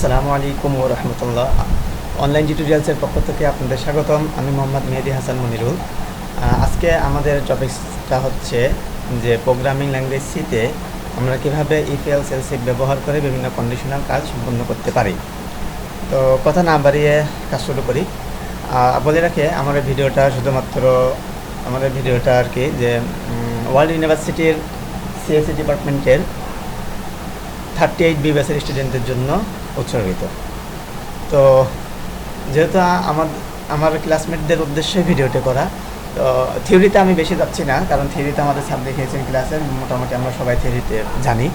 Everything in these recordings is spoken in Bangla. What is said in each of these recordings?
আসসালামু আলাইকুম ওয়া রাহমাতুল্লাহ। অনলাইন টিউটোরিয়ালসের পক্ষ থেকে আপনাদের স্বাগতম। আমি মোহাম্মদ মেহেদি হাসান মনিরুল। আজকে আমাদের টপিকসটা হচ্ছে যে প্রোগ্রামিং ল্যাঙ্গুয়েজ সিতে আমরা কীভাবে ইফ এলস এলস ইফ ব্যবহার করে বিভিন্ন কন্ডিশনাল কাজ সম্পন্ন করতে পারি। তো কথা না বাড়িয়ে কাজ শুরু করি। বলে রাখে আমাদের ভিডিওটা আর কি যে ওয়ার্ল্ড ইউনিভার্সিটির সিএসসি ডিপার্টমেন্টের 38 ব্যাচের স্টুডেন্টদের জন্য উৎসর্গিত। তো যেহেতু আমার ক্লাসমেটদের উদ্দেশ্যে ভিডিওটি করা, তো থিওরিতে আমি বেশি যাচ্ছি না, কারণ থিওরিতে আমাদের স্যার দেখিয়েছেন ক্লাসে, মোটামুটি আমরা সবাই থিওরিতে জানি।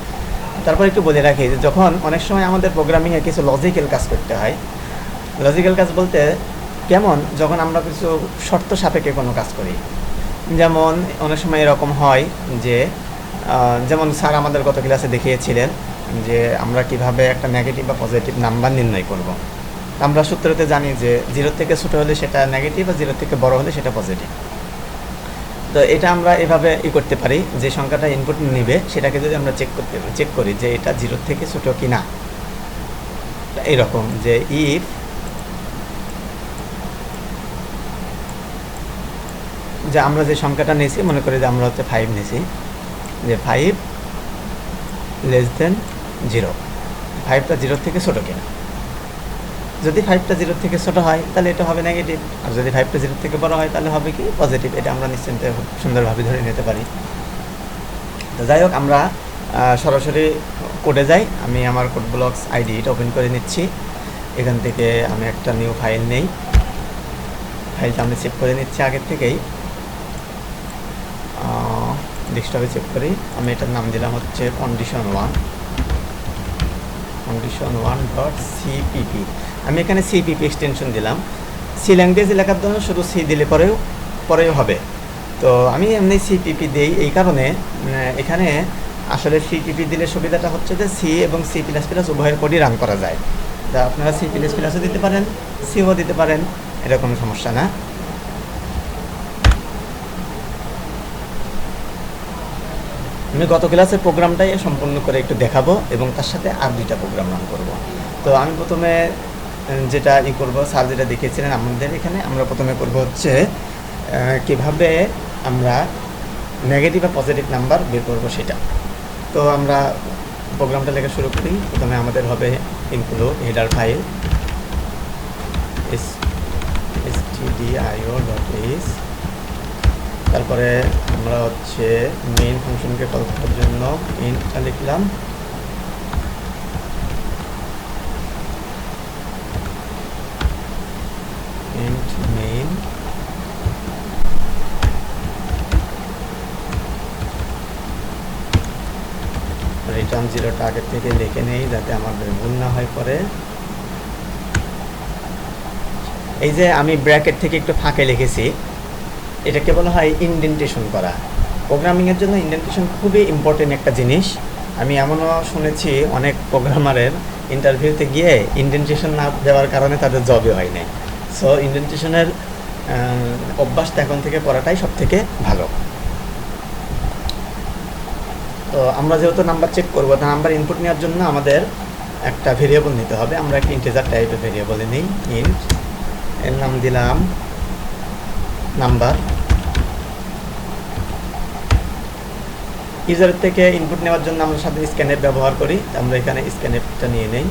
তারপর একটু বলে রাখি যে যখন অনেক সময় আমাদের প্রোগ্রামিংয়ে কিছু লজিক্যাল কাজ করতে হয়। লজিক্যাল কাজ বলতে কেমন, যখন আমরা কিছু শর্ত সাপেক্ষে কোনো কাজ করি। যেমন অনেক সময় এরকম হয় যে যেমন স্যার আমাদের গত ক্লাসে দেখিয়েছিলেন যে আমরা কিভাবে একটা নেগেটিভ বা পজিটিভ নাম্বার নির্ণয় করব। আমরা সূত্রতে জানি যে 0 থেকে ছোটো হলে সেটা নেগেটিভ, আর 0 থেকে বড় হলে সেটা পজিটিভ। তো এটা আমরা এভাবে করতে পারি যে সংখ্যাটা ইনপুট নেবে সেটাকে যদি আমরা চেক করি যে এটা 0 থেকে ছোটো কি না। এইরকম যে ইফ যে আমরা যে সংখ্যাটা নিয়েছি, মনে করি যে আমরা হচ্ছে 5 নিয়েছি, যে 5 লেস দেন 0, 5টা 0 থেকে ছোটো কিনা। যদি 5টা 0 থেকে ছোটো হয় তাহলে এটা হবে নেগেটিভ, আর যদি 5টা 0 থেকে বড় হয় তাহলে হবে কি পজিটিভ। এটা আমরা নিশ্চিন্তে সুন্দরভাবে ধরে নিতে পারি। তো যাই হোক, আমরা সরাসরি কোডে যাই। আমি আমার কোড ব্লকস আইডি এটা ওপেন করে নিচ্ছি। এখান থেকে আমি একটা নিউ ফাইল নেই, ফাইলটা আমি সেভ করে নিচ্ছি আগের থেকেই। ডেস্কটপে চেক করি। আমি এটার নাম দিলাম হচ্ছে condition1.cpp। আমি এখানে সিপিপি এক্সটেনশন দিলাম। সি ল্যাঙ্গুয়েজ লেখার জন্য শুধু সি দিলে পরেও হবে। তো আমি এমনি সিপিপি দিই এই কারণে, এখানে আসলে সিপিপি দিলে সুবিধাটা হচ্ছে যে সি এবং সি প্লাস প্লাস উভয়ের কোডই রান করা যায়। তা আপনারা সি প্লাস প্লাসও দিতে পারেন, সিও দিতে পারেন, এটা কোনো সমস্যা না। আমি গত ক্লাসের প্রোগ্রামটাই সম্পূর্ণ করে একটু দেখাবো এবং তার সাথে আর 2টা প্রোগ্রাম রান করব। তো আমি প্রথমে যেটা করব, স্যার যেটা দেখিয়েছিলেন আমাদের এখানে, আমরা প্রথমে করব হচ্ছে কিভাবে আমরা নেগেটিভ বা পজিটিভ নাম্বার বের করব সেটা। তো আমরা প্রোগ্রামটা লেখা শুরু করি। প্রথমে আমাদের হবে ইনক্লুড হেডার ফাইল stdio.h। তারপরে আমরা হচ্ছে মেইন ফাংশনকে কল করার জন্য ইন্টটা লিখলাম। Int main. রিটার্ন 0টা আগের থেকে লিখে নেই যাতে আমাদের ভুল না হয় পরে। এই যে আমি ব্র্যাকেট থেকে একটু ফাঁকে লিখেছি, এটাকে বলা হয় ইনডেন্টেশন করা। প্রোগ্রামিংয়ের জন্য ইনডেন্টেশন খুবই ইম্পর্টেন্ট একটা জিনিস। আমি এমনও শুনেছি অনেক প্রোগ্রামারের ইন্টারভিউতে গিয়ে ইনডেন্টেশন না দেওয়ার কারণে তাদের জবই হয় নাই। সো ইনডেন্টেশনের অভ্যাসটা এখন থেকে করাটাই সব থেকে ভালো। তো আমরা যেহেতু নাম্বার চেক করবো, তা নাম্বার ইনপুট নেওয়ার জন্য আমাদের একটা ভেরিয়েবল নিতে হবে। আমরা একটা ইন্টিজার টাইপের ভেরিয়েবলে নিই ইন্ট, এর নাম দিলাম নাম্বার। ইউজারের থেকে ইনপুট নেওয়ার জন্য আমরা সাথে স্ক্যানএফ ব্যবহার করি। আমরা এখানে স্ক্যানএফটা নিয়ে নেই,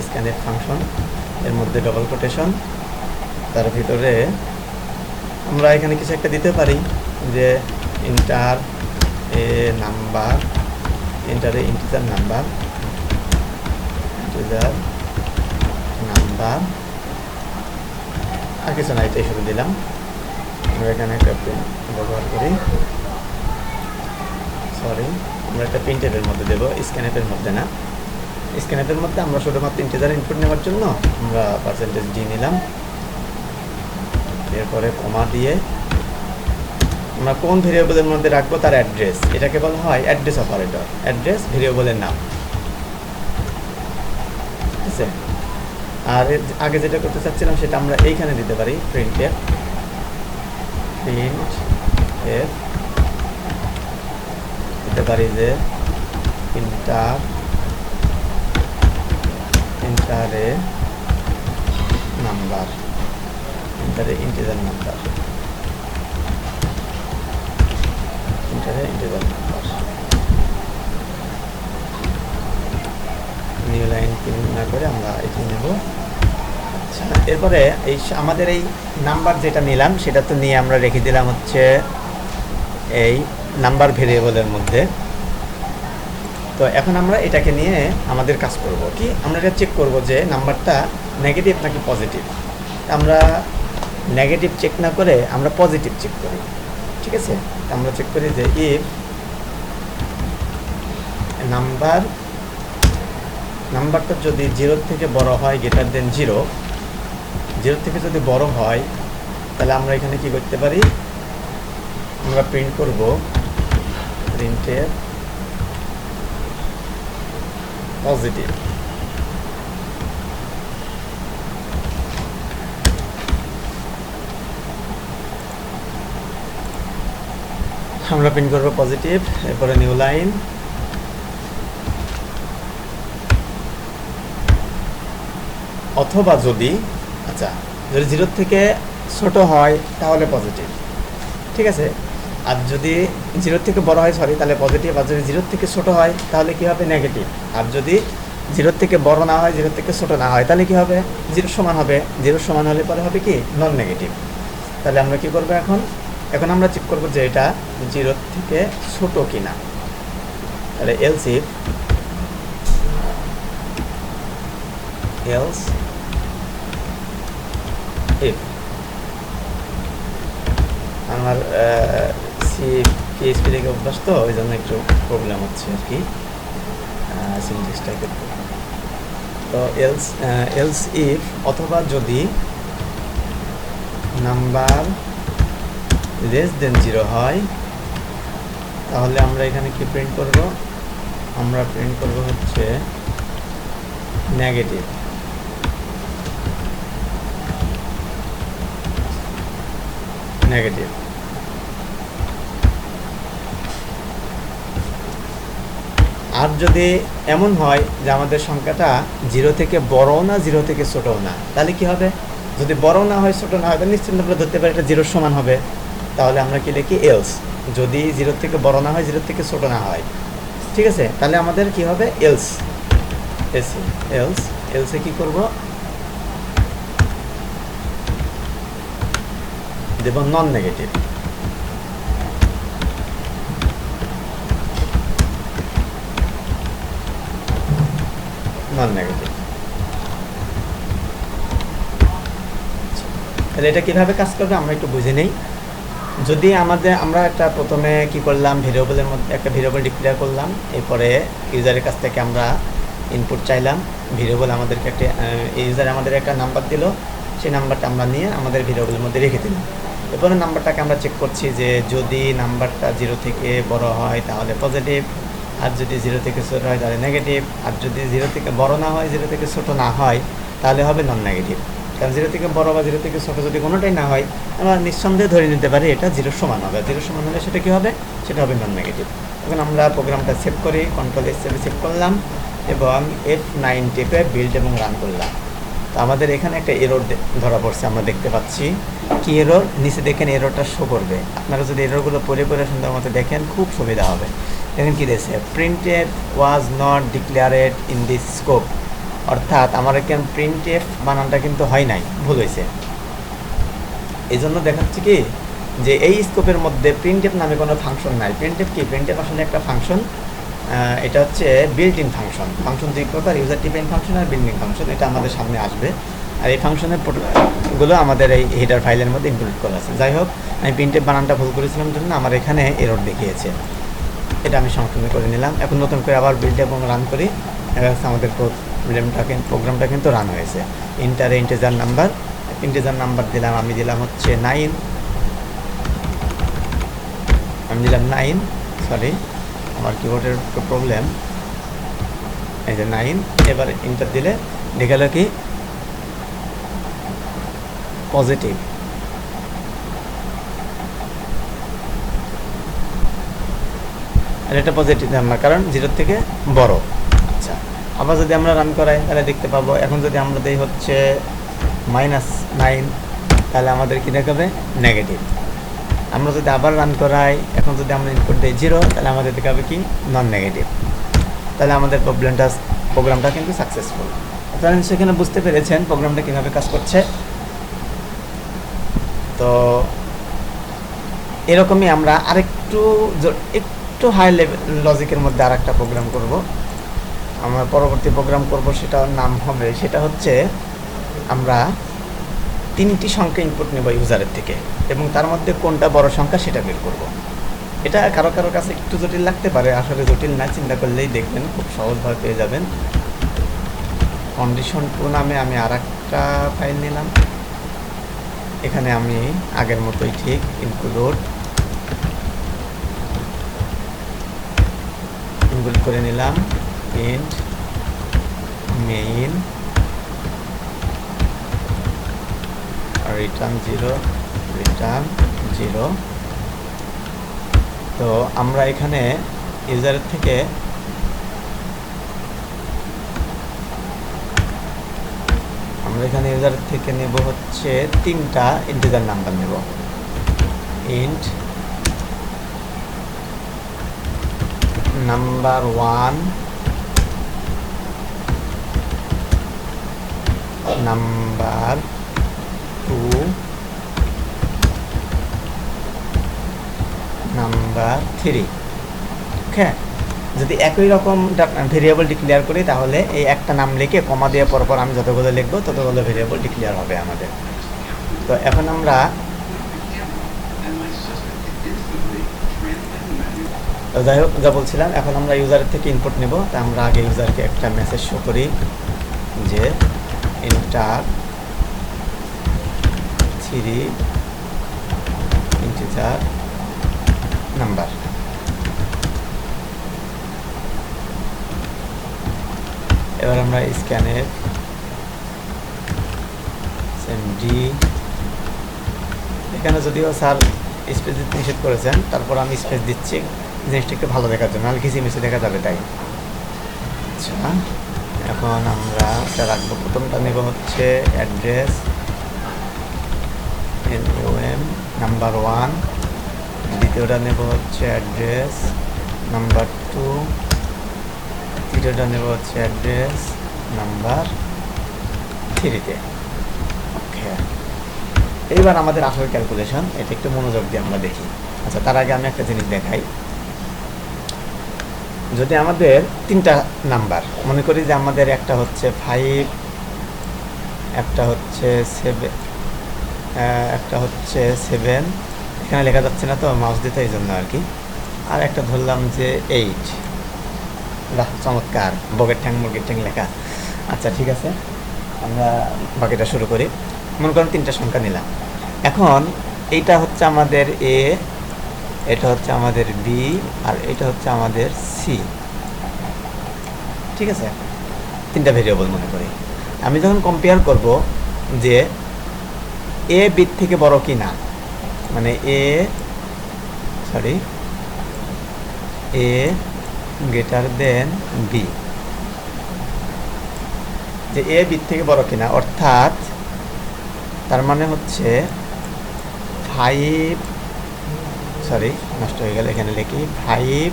স্ক্যানএফ ফাংশন, এর মধ্যে ডবল কোটেশন, তার ভিতরে আমরা এখানে কিছু একটা দিতে পারি যে ইন্টার এ নাম্বার, ইন্টারে ইন্টিজার নাম্বার আর কিছু না, এটাই শুরু দিলাম। আমরা এখানে একটা প্রিন্ট ব্যবহার করি, আমরা একটা প্রিন্টের মধ্যে দেবো, স্ক্যানএফের মধ্যে না। স্ক্যানএফের মধ্যে আমরা শুধুমাত্র ইন্টিজার ইনপুট নেওয়ার জন্য আমরা %d নিলাম। এরপরে কমা দিয়ে আমরা কোন ভেরিয়েবলের মধ্যে রাখবো তার অ্যাড্রেস, এটাকে বলা হয় অ্যাড্রেস অপারেটর। অ্যাড্রেস ভেরিয়েবলের নাম, ঠিক আছে। আর আগে যেটা করতে চাচ্ছিলাম সেটা আমরা এইখানে দিতে পারি, প্রিন্টএফ দিতে পারি যে ইন্টার ইন্টারে নাম্বার, ইন্টারে ইন্টিজার নাম্বার, ইন্টারে integer number, new line print না করে আমরা এটি নেব। আচ্ছা, এরপরে এই আমাদের এই নাম্বার যেটা নিলাম সেটা তো নিয়ে আমরা রেখে দিলাম হচ্ছে এই নাম্বার ভেরিয়েবলের মধ্যে। তো এখন আমরা এটাকে নিয়ে আমাদের কাজ করব কি, আমরা এটা চেক করব যে নাম্বারটা নেগেটিভ নাকি পজিটিভ। আমরা নেগেটিভ চেক না করে আমরা পজিটিভ চেক করি, ঠিক আছে। আমরা চেক করি যে ইফ নাম্বারটা যদি 0 থেকে বড় হয়, গ্রেটার দেন 0, 0 থেকে যদি বড় হয় তাহলে আমরা এখানে কি করতে পারি, আমরা প্রিন্ট করব প্রিন্টের পজিটিভ। আমরা প্রিন্ট করব পজিটিভ, এরপরে নিউ লাইন, অথবা যদি যদি 0 থেকে ছোট হয় তাহলে পজিটিভ, ঠিক আছে। আর যদি 0 থেকে বড় হয় তাহলে পজিটিভ। আর যদি 0 থেকে ছোট হয় তাহলে কি হবে, নেগেটিভ। আর যদি 0 থেকে বড় না হয়, 0 থেকে ছোট না হয় তাহলে কি হবে, 0 সমান হবে। 0 সমান হলে পরে হবে কি, নন নেগেটিভ। তাহলে আমরা কি করব, এখন আমরা চেক করব যে এটা 0 থেকে ছোট কিনা। তাহলে এলস ইফ আমার PHP থেকে অভ্যাস তো, ওই জন্য একটু প্রবলেম হচ্ছে আর কি সিনট্যাক্সটা করতে। তো এলস ইফ অথবা যদি নাম্বার লেস দেন 0 হয় তাহলে আমরা এখানে কি প্রিন্ট করব, আমরা প্রিন্ট করব হচ্ছে নেগেটিভ। আর যদি এমন হয় যে আমাদের সংখ্যাটা 0 থেকে বড় না 0 থেকে ছোটও না, তাহলে কি হবে, যদি বড় না হয় ছোট না হয় তাহলে নিশ্চিত আমরা ধরতে পারি এটা 0 সমান হবে। তাহলে আমরা কি লিখি, এলস, যদি 0 থেকে বড় না হয় 0 থেকে ছোট না হয়, ঠিক আছে। তাহলে আমাদের কি হবে, এলসে কি করব, দেব নন নেগেটিভ। তাহলে এটা কিভাবে কাজ করবে আমরা একটু বুঝে নেই। যদি আমরা একটা প্রথমে কি করলাম, ভেরিয়েবলের মধ্যে একটা ভেরিয়েবল ডিক্লেয়ার করলাম, এরপরে ইউজারের কাছ থেকে আমরা ইনপুট চাইলাম। ভেরিয়েবল আমাদেরকে একটা ইউজার আমাদের একটা নাম্বার দিল, সেই নাম্বারটা আমরা নিয়ে আমাদের ভেরিয়েবলের মধ্যে রেখে দিলাম। এরপরে নাম্বারটাকে আমরা চেক করছি যে যদি নাম্বারটা 0 থেকে বড় হয় তাহলে পজিটিভ, আর যদি 0 থেকে ছোট হয় তাহলে নেগেটিভ, আর যদি 0 থেকে বড় না হয় 0 থেকে ছোট না হয় তাহলে হবে নন নেগেটিভ। কারণ 0 থেকে বড় বা 0 থেকে ছোট যদি কোনোটাই না হয় আমরা নিঃসন্দেহে ধরে নিতে পারি এটা 0 সমান হবে। 0 সমান হলে সেটা কী হবে, সেটা হবে নন নেগেটিভ। এখন আমরা প্রোগ্রামটা সেভ করি, কন্ট্রোল-S সেভ করলাম এবং F9 টিপে বিল্ড এবং রান করলাম। তো আমাদের এখানে একটা এরর ধরা পড়ছে, আমরা দেখতে পাচ্ছি কি এরর, নিচে দেখেন এররটা শো করবে। আপনারা যদি এররগুলো পড়ে সুন্দর মতো দেখেন খুব সুবিধা হবে। দেখেন কি দিয়েছে, printed was not ডিক্লেয়ারেড in this scope, অর্থাৎ আমার এখানে প্রিন্টএফ বানানটা কিন্তু হয় নাই, ভুল হয়েছে। এই জন্য দেখাচ্ছে কি যে এই স্কোপের মধ্যে প্রিন্টএফ নামে কোনো ফাংশন নাই। প্রিন্টএফ কি, প্রিন্টএফ আসলে একটা ফাংশন, এটা হচ্ছে বিল্ট ইন ফাংশন। ফাংশন দুই প্রকার, ইউজার ডিফাইন ফাংশন আর বিল্ট ইন ফাংশন। এটা আমাদের সামনে আসবে, আর এই ফাংশনের গুলো আমাদের এই হেডার ফাইলের মধ্যে ইনক্লুড করা আছে। যাই হোক, আমি প্রিন্টএফ বানানটা ভুল করেছিলাম জন্য আমার এখানে এরর দেখিয়েছে, এটা আমি সংশোধন করে নিলাম। এখন নতুন করে আবার বিল্ড এবং রান করি, আমাদের প্রোগ্রামটা কিন্তু রান হয়েছে। ইন্টিজার নাম্বার দিলাম, আমি দিলাম হচ্ছে 9, সরি আমার কিবোর্ডের একটু প্রবলেম, এই যে 9। এবার ইন্টার দিলে দেখালো কি পজিটিভ। আর এটা পজিটিভ নাম্বার কারণ 0 থেকে বড়। আচ্ছা, আবার যদি আমরা রান করাই তাহলে দেখতে পাবো এখন যদি আমরা দেই হচ্ছে -9, তাহলে আমাদের কী দেখাবে? নেগেটিভ। আমরা যদি আবার রান করাই, এখন যদি আমরা ইনপুট দিই 0, তাহলে আমাদের দেখাবে কি? Non negative. তাহলে আমাদের প্রোগ্রামটা কিন্তু সাকসেসফুল। আপনারা সেখানে বুঝতে পেরেছেন প্রোগ্রামটা কীভাবে কাজ করছে। তো এরকমই আমরা একটু হাই লেভেল লজিকের মধ্যে আর একটা প্রোগ্রাম করব। আমরা পরবর্তী প্রোগ্রাম করব, সেটার নাম হবে, সেটা হচ্ছে আমরা 3টি সংখ্যা ইনপুট নেব ইউজারের থেকে এবং তার মধ্যে কোনটা বড় সংখ্যা সেটা বের করব। এটা কারো কাছে একটু জটিল লাগতে পারে, আসলে জটিল না, চিন্তা করলেই দেখবেন খুব সহজভাবে পেয়ে যাবেন। condition2 নামে আমি আর একটা ফাইল নিলাম। এখানে আমি আগের মতোই ঠিক ইনক্লুড করে নিলাম int main return 0 তো আমরা এখানে ইউজারের থেকে নেব হচ্ছে 3টা ইন্টিজার নাম্বার নেব। int number 1, number 2, number 3। ওকে, যদি একই রকম ভেরিয়েবল ডিক্লেয়ার করি তাহলে এই একটা নাম লিখে কমা দিয়ে পরপর আমি যতগুলো লিখবো ততগুলো ভেরিয়েবল ডিক্লেয়ার হবে আমাদের। তো এখন আমরা যাই হোক, যা বলছিলাম, এখন আমরা ইউজারের থেকে ইনপুট নেব। তা আমরা আগে ইউজারকে একটা মেসেজ শো করি যে এন্টার 3 ইন্টিজার নাম্বার। এবার আমরা স্ক্যানের ডি, এখানে যদিও স্যার স্পেস দিতে নিষেধ করেছেন, তারপর আমি স্পেস দিচ্ছি জিনিসটা একটু ভালো দেখার জন্য, নাহলে কিচিমিচি দেখা যাবে তাই। আচ্ছা, এখন আমরা রাখবো, প্রথমটা নেব হচ্ছে অ্যাড্রেস NUM নাম্বার 1, দ্বিতীয়টা নেব হচ্ছে অ্যাড্রেস নাম্বার 2, তৃতীয়টা নেব হচ্ছে অ্যাড্রেস নাম্বার 3-তে। ওকে, এইবার আমাদের আসল ক্যালকুলেশন, এটা একটু মনোযোগ দিয়ে আমরা দেখি। আচ্ছা, তার আগে আমি একটা জিনিস দেখাই। যদি আমাদের 3টা নাম্বার মনে করি যে আমাদের একটা হচ্ছে 5, একটা হচ্ছে 7, একটা হচ্ছে 7, এখানে লেখা যাচ্ছে না তো মাউস দিতে, এই জন্য আর কি। আর একটা ধরলাম যে 8। বাহ, চমৎকার, বগের ঠ্যাং মুরগির ঠ্যাং লেখা। আচ্ছা, ঠিক আছে, আমরা বাকিটা শুরু করি। মনে করেন 3টা সংখ্যা নিলাম। এখন এইটা হচ্ছে আমাদের এ, এটা হচ্ছে আমাদের বি, আর এটা হচ্ছে আমাদের সি। ঠিক আছে, 3টা ভেরিয়েবল মনে করি। আমি যখন কম্পেয়ার করব যে এ বির থেকে বড় কি না, মানে এ গ্রেটার দেন বি, যে এ বির থেকে বড় কিনা, অর্থাৎ তার মানে হচ্ছে 5, নষ্ট হয়ে গেল, এখানে লিখি 5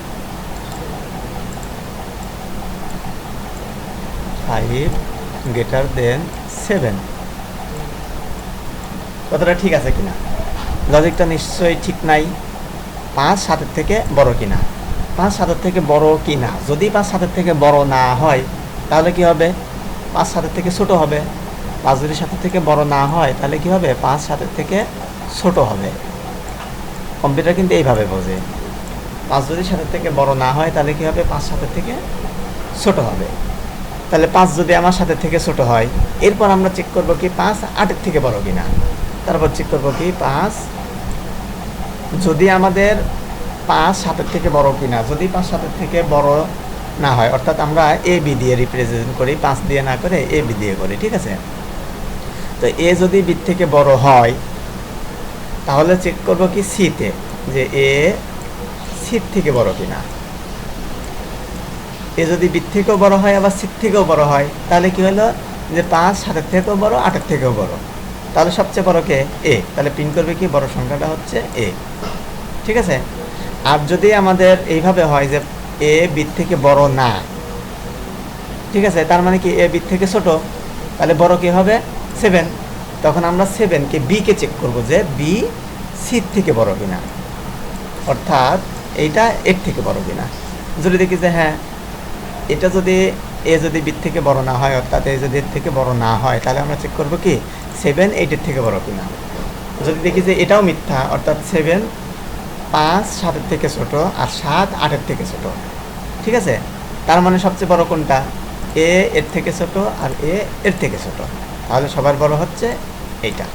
গ্রেটার দেন 7। কথাটা ঠিক আছে কিনা? লজিকটা নিশ্চয়ই ঠিক নাই। 5 7-এর থেকে বড় কিনা, 5 7-এর থেকে বড় কিনা। যদি 5 7-এর থেকে বড় না হয় তাহলে কি হবে? 5 7-এর থেকে ছোট হবে। 5 যদি 7-এর থেকে বড় না হয় তাহলে কি হবে? 5 7-এর থেকে ছোট হবে। কম্পিউটার কিন্তু এইভাবে বোঝে। 5 যদি 7-এর থেকে বড় না হয় তাহলে কি হবে? 5 7-এর থেকে ছোট হবে। তাহলে 5 যদি আমার 7-এর থেকে ছোট হয়, এরপর আমরা চেক করব কি 5 8-এর থেকে বড় কিনা। তারপর চেক করব কি 5 যদি আমাদের 5 7-এর থেকে বড় কিনা। যদি 5 7-এর থেকে বড় না হয়, অর্থাৎ আমরা এ বি দিয়ে রিপ্রেজেন্ট করি, 5 দিয়ে না করে এ বি দিয়ে করি, ঠিক আছে? তো এ যদি বি থেকে বড় হয় তাহলে চেক করব কি সিতে, যে এ সির থেকে বড় কিনা। এ যদি বির থেকেও বড় হয় আবার সির থেকেও বড় হয়, তাহলে কি হলো যে 5 7-এর থেকেও বড়, 8-এর থেকেও বড়, তাহলে সবচেয়ে বড় কে? এ। তাহলে প্রিন্ট করবে কি? বড় সংখ্যাটা হচ্ছে এ। ঠিক আছে। আর যদি আমাদের এইভাবে হয় যে এ বির থেকে বড় না, ঠিক আছে, তার মানে কি এ বির থেকে ছোট, তাহলে বড় কি হবে? 7। তখন আমরা 7কে বিকে চেক করব যে বি সির থেকে বড় কিনা, অর্থাৎ এইটা এর থেকে বড় কিনা। যদি দেখি যে হ্যাঁ, এটা যদি এ যদি বির থেকে বড় না হয়, অর্থাৎ এ যদি এর থেকে বড় না হয়, তাহলে আমরা চেক করব কি 7 8-এর থেকে বড় কিনা। যদি দেখি যে এটাও মিথ্যা, অর্থাৎ 7 5 7-এর থেকে ছোট আর 7 8-এর থেকে ছোট, ঠিক আছে, তার মানে সবচেয়ে বড় কোনটা? এ এর থেকে ছোট আর এ এর থেকে ছোট, তাহলে সবার বড় হচ্ছে এইটা।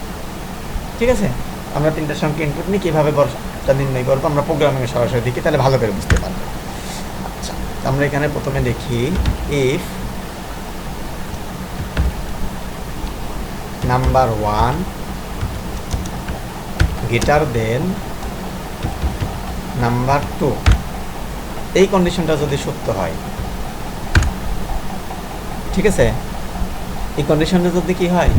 ঠিক আছে। আমরা তিনটা সংখ্যা ইনপুট নিয়ে কীভাবে বড়টা নির্ণয় করবো আমরা প্রোগ্রামিংয়ে সরাসরি দেখি, তাহলে ভালো করে বুঝতে পারবো। আচ্ছা, আমরা এখানে প্রথমে দেখি if number 1 greater than number 2, এই কন্ডিশনটা যদি সত্য হয়, ঠিক আছে, এই কন্ডিশনটা যদি কি হয়?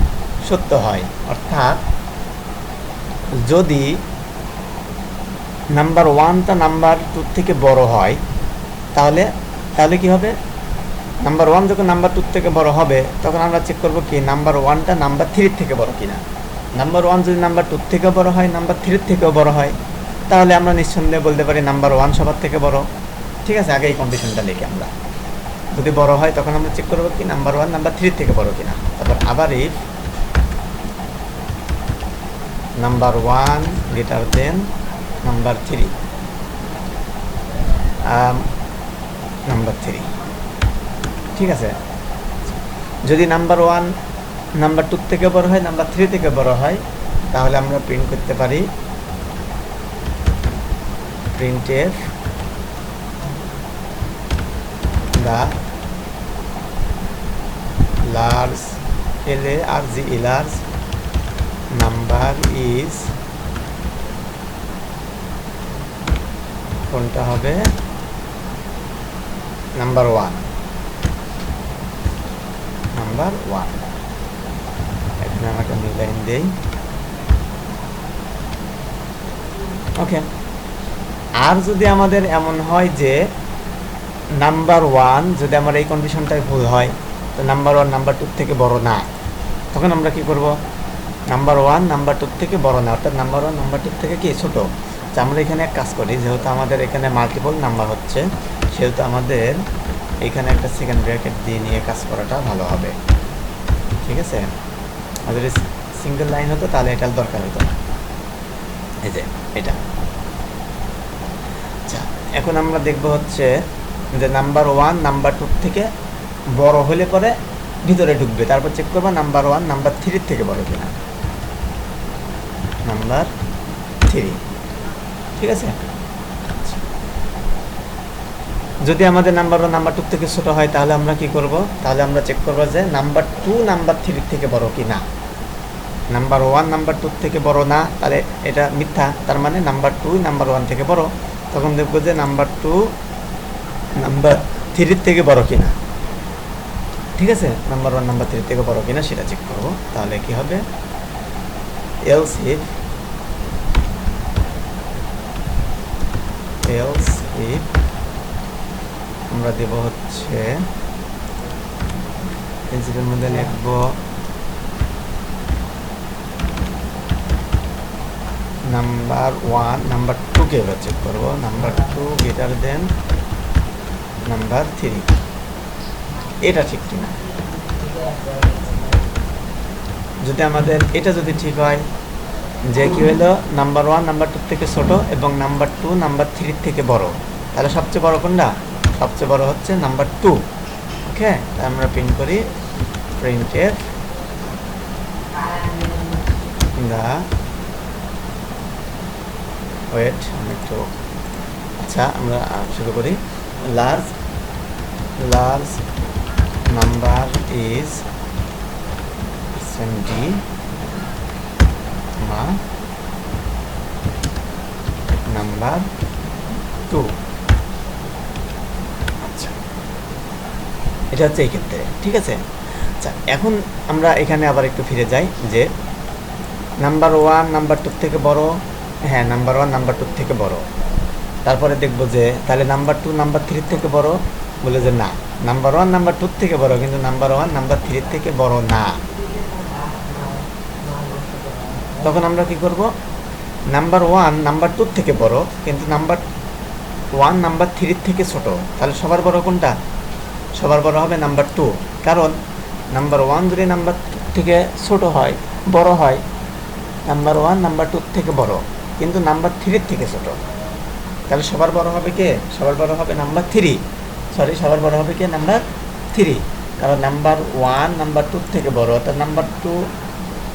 সত্য হয়, অর্থাৎ যদি নাম্বার 1টা নাম্বার 2 থেকে বড় হয়, তাহলে তাহলে কি হবে? নাম্বার 1 যখন নাম্বার 2 থেকে বড় হবে, তখন আমরা চেক করব কি নাম্বার 1টা নাম্বার 3 থেকে বড় কিনা। নাম্বার 1 যদি নাম্বার 2 থেকে বড় হয়, নাম্বার 3 থেকেও বড় হয়, তাহলে আমরা নিঃসন্দেহে বলতে পারি নাম্বার 1 সবার থেকে বড়। ঠিক আছে, আগে এই কন্ডিশনটা লিখে আমরা যদি বড় হয়, তখন আমরা চেক করব কি নাম্বার 1 নাম্বার 3 থেকে বড় কিনা। তারপর আবার if number 1 greater than number 3, number 3, ঠিক আছে। যদি নাম্বার 1 নাম্বার 2 থেকে বড় হয়, নাম্বার 3 থেকে বড় হয়, তাহলে আমরা প্রিন্ট করতে পারি printf the large LARGE large number is, কোনটা হবে? Number 1, number 1। এখানে আমাকে নিউ লাইন দেই। ওকে। আর যদি আমাদের এমন হয় যে নাম্বার 1, যদি আমার এই কন্ডিশনটাই ভুল হয়, তো নাম্বার 1 নাম্বার 2 থেকে বড় না, তখন আমরা কি করব? নাম্বার 1 নাম্বার 2 থেকে বড় না, অর্থাৎ নাম্বার 1 নাম্বার 2 থেকে কি ছোট। তো আমরা এখানে এক কাজ করি, যেহেতু আমাদের এখানে মাল্টিপল নাম্বার হচ্ছে, সেহেতু আমাদের এখানে একটা সেকেন্ড ব্র্যাকেট দিয়ে নিয়ে কাজ করাটা ভালো হবে। ঠিক আছে, আর যদি সিঙ্গেল লাইন হতো তাহলে এটার দরকার হতো না। এই যে এটা। আচ্ছা, এখন আমরা দেখব হচ্ছে যে নাম্বার 1 নাম্বার 2 থেকে বড় হলে পরে ভিতরে ঢুকবে, তারপর চেক করবো নাম্বার 1 নাম্বার 3 থেকে বড় কিনা। নাম্বার 3, ঠিক আছে। যদি আমাদের নাম্বার 1 নাম্বার 2 থেকে ছোট হয়, তাহলে আমরা কি করব? তাহলে আমরা চেক করব যে নাম্বার 2 নাম্বার 3 থেকে বড় কিনা। নাম্বার 1 নাম্বার 2 থেকে বড় না, তাহলে এটা মিথ্যা, তার মানে নাম্বার 2 নাম্বার 1 থেকে বড়। তখন দেখব যে নাম্বার 2 নাম্বার 3 থেকে বড় কিনা। ঠিক আছে, নাম্বার 1 নাম্বার 3 থেকে বড় কিনা সেটা চেক করব। তাহলে কি হবে? এলস ইফ আমরা দেব হচ্ছে এর মধ্যে লিখব নাম্বার 1 নাম্বার 2 কে এবার চেক করব। নাম্বার 2 গ্রেটার দেন নাম্বার 3, এটা ঠিক কিনা। যদি আমাদের এটা যদি ঠিক হয়, যে কি হলো নাম্বার 1 নাম্বার 2 থেকে ছোট এবং নাম্বার 2 নাম্বার 3 থেকে বড়, তাহলে সবচেয়ে বড় কোনটা? সবচেয়ে বড় হচ্ছে নাম্বার 2। ওকে, তাই আমরা প্রিন্ট করি প্রিন্টএফ দা ওয়েট একটু। আচ্ছা, আমরা শুরু করি। Large number is D number 2। আচ্ছা, এটা হচ্ছে এই ক্ষেত্রে, ঠিক আছে। আচ্ছা, এখন আমরা এখানে আবার একটু ফিরে যাই যে নাম্বার 1 নাম্বার 2 থেকে বড়, হ্যাঁ নাম্বার 1 নাম্বার 2 থেকে বড়। তারপরে দেখব যে তাহলে নাম্বার 2 নাম্বার 3 থেকে বড়, বলে যে না, নাম্বার 1 নাম্বার 2 থেকে বড়, কিন্তু নাম্বার 1 নাম্বার 3 থেকে বড় না। তখন আমরা কি করব, নাম্বার 1 নাম্বার 2 থেকে বড়, কিন্তু নাম্বার 1 নাম্বার 3 থেকে ছোট। তাহলে সবার বড় কোনটা? সবার বড় হবে নাম্বার 2, কারণ নাম্বার 1 যদি নাম্বার 2 থেকে ছোট হয়, বড় হয়, নাম্বার 1 নাম্বার 2 থেকে বড়, কিন্তু নাম্বার 3 থেকে ছোট। তাহলে সবার বড় হবে কে? সবার বড় হবে নাম্বার 3, সরি সবার বড় হবে কে? নাম্বার 3, কারণ নাম্বার 1 নাম্বার 2 থেকে বড়, তার নাম্বার 2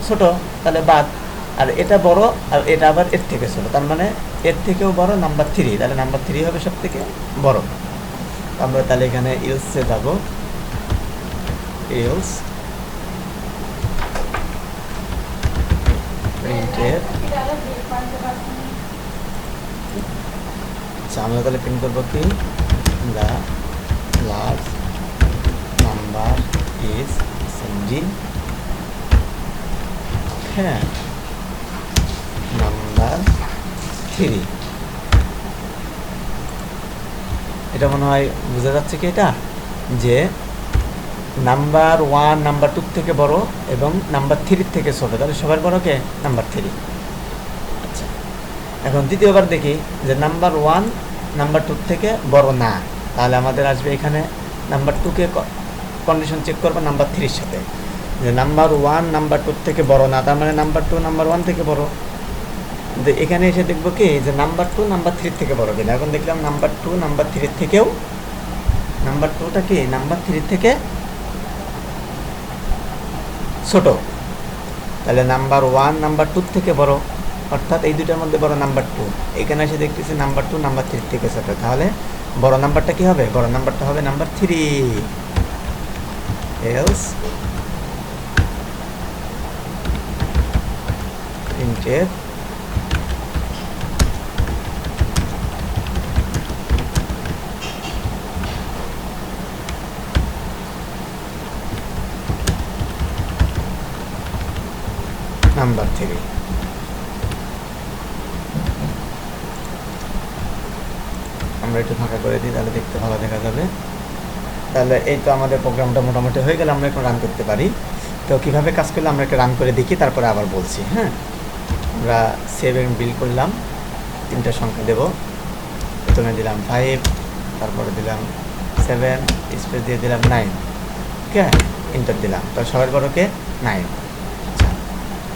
ছোট, তাহলে বাদ। আর এটা বড়, আর এটা আবার এর থেকে ছোট, তার মানে এর থেকেও বড় নাম্বার 3, তাহলে নাম্বার 3 হবে সব থেকে বড়। আমরা তাহলে এখানে ইলসে যাব, ইলস প্রিন্টের, আচ্ছা আমরা তাহলে প্রিন্ট করবো কি, the large number is sending, হ্যাঁ নাম্বার 3। এটা মনে হয় বোঝা যাচ্ছে কি, এটা যে নাম্বার 1 নাম্বার 2 থেকে বড় এবং নাম্বার 3 থেকে ছোট, তাহলে সবার বড় কে? নাম্বার 3। আচ্ছা, এখন দ্বিতীয়বার দেখি যে নাম্বার 1 নাম্বার 2 থেকে বড় না, তাহলে আমাদের আসবে এখানে নাম্বার 2কে কন্ডিশন চেক করবো নাম্বার 3-র সাথে, যে নাম্বার 1 নাম্বার 2 থেকে বড় না, তার মানে নাম্বার 2 নাম্বার 1 থেকে বড়। কিন্তু এখানে এসে দেখবো কি যে নাম্বার 2 নাম্বার 3 থেকে বড় কিনা। এখন দেখলাম নাম্বার 2 নাম্বার 3 থেকেও, নাম্বার 2টা কি নাম্বার 3 থেকে ছোট, তাহলে নাম্বার 1 নাম্বার 2 থেকে বড়, অর্থাৎ এই দুটার মধ্যে বড় নাম্বার 2। এখানে এসে দেখতেছি নাম্বার 2 নাম্বার 3 থেকে ছোট, তাহলে বড় নাম্বারটা কি হবে? বড় নাম্বারটা হবে নাম্বার 3। Else printed number 3। আমরা একটু ফাঁকা করে দিই, তাহলে দেখতে ভালো দেখা যাবে। তাহলে এই তো আমাদের প্রোগ্রামটা মোটামুটি হয়ে গেলে আমরা এখন রান করতে পারি। তো কীভাবে কাজ করলে আমরা একটা রান করে দেখি, তারপরে আবার বলছি। হ্যাঁ, আমরা সেভ এবং বিল করলাম, 3টা সংখ্যা দেব। প্রথমে দিলাম 5, তারপরে দিলাম 7, স্পেস দিয়ে দিলাম 9, ওকে, এন্টার দিলাম। তো সবার বড় কে? 9। আচ্ছা,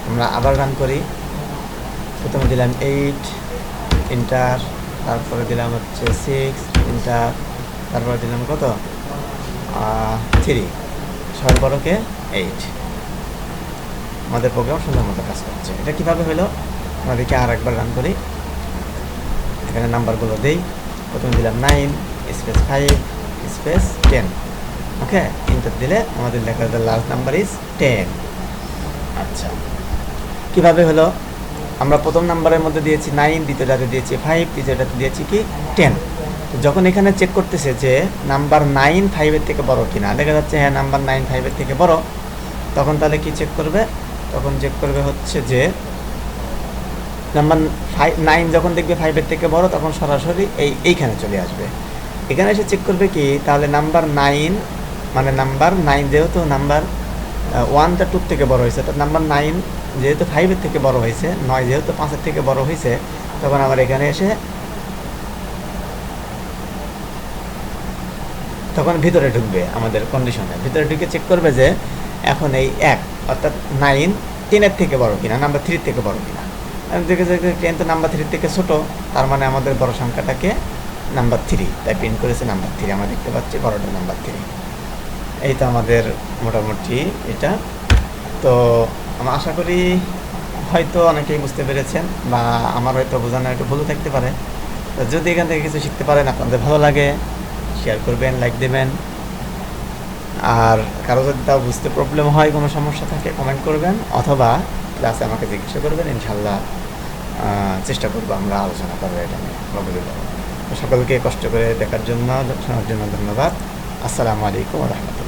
আমরা আবার রান করি। প্রথমে দিলাম 8, এন্টার, তারপরে দিলাম হচ্ছে 6, এন্টার, তারপরে দিলাম কত? 3, সবার বড় কে? 8। আমাদের প্রোগ্রাম সুন্দর মতো কাজ করছে। এটা কীভাবে হলো আমাদেরকে আর একবার রান করি। এখানে নাম্বারগুলো দেই। প্রথমে দিলাম 9 স্পেস 5 স্পেস 10, ওকে, এন্টার দিলে আমাদের লেখা দ্য লাস্ট নাম্বার ইজ 10। আচ্ছা, কীভাবে হলো? আমরা প্রথম নাম্বারের মধ্যে দিয়েছি 9, দ্বিতীয়টাতে দিয়েছি 5, তৃতীয়টাতে দিয়েছি কি 10। যখন এখানে চেক করতেছে যে নাম্বার 9 5-এর থেকে বড় কিনা, দেখা যাচ্ছে হ্যাঁ নাম্বার 9 5-এর থেকে বড়, তখন তাহলে কি চেক করবে? তখন চেক করবে হচ্ছে যে নাম্বার 9 যখন দেখবে 5-এর থেকে বড়, তখন সরাসরি এইখানে চলে আসবে। এখানে এসে চেক করবে কি, তাহলে নাম্বার 9 মানে নাম্বার 9 যেহেতু নাম্বার 1টা 2 থেকে বড় হয়েছে, তো নাম্বার 9 যেহেতু 5-এর থেকে বড় হয়েছে, 9 যেহেতু 5-এর থেকে বড় হয়েছে, তখন আবার এখানে এসে তখন ভিতরে ঢুকবে আমাদের কন্ডিশনে। ভিতরে ঢুকে চেক করবে যে এখন এই 1 অর্থাৎ 9 10-এর থেকে বড় কিনা, নাম্বার 3 থেকে বড় কিনা। দেখে যে 10 তো নাম্বার 3 থেকে ছোট, তার মানে আমাদের বড় সংখ্যাটাকে নাম্বার 3, তাই প্রিন্ট করেছে নাম্বার 3। আমরা দেখতে পাচ্ছি বড়টা নাম্বার 3। এই তো আমাদের মোটামুটি এটা। তো আমরা আশা করি হয়তো অনেকেই বুঝতে পেরেছেন, বা আমার হয়তো বোঝানো একটু ভুল থাকতে পারে। তো যদি এখান থেকে কিছু শিখতে পারেন, আপনাদের ভালো লাগে, শেয়ার করবেন, লাইক দেবেন। আর কারো যদি তাও বুঝতে প্রবলেম হয়, কোনো সমস্যা থাকে কমেন্ট করবেন, অথবা ক্লাসে আমাকে জিজ্ঞাসা করবেন। ইনশাল্লাহ চেষ্টা করবো আমরা আলোচনা করবো এটা নিয়ে। সকলকে কষ্ট করে দেখার জন্য, শোনার জন্য ধন্যবাদ। আসসালামু আলাইকুম ওয়া রাহমাতুল্লাহ।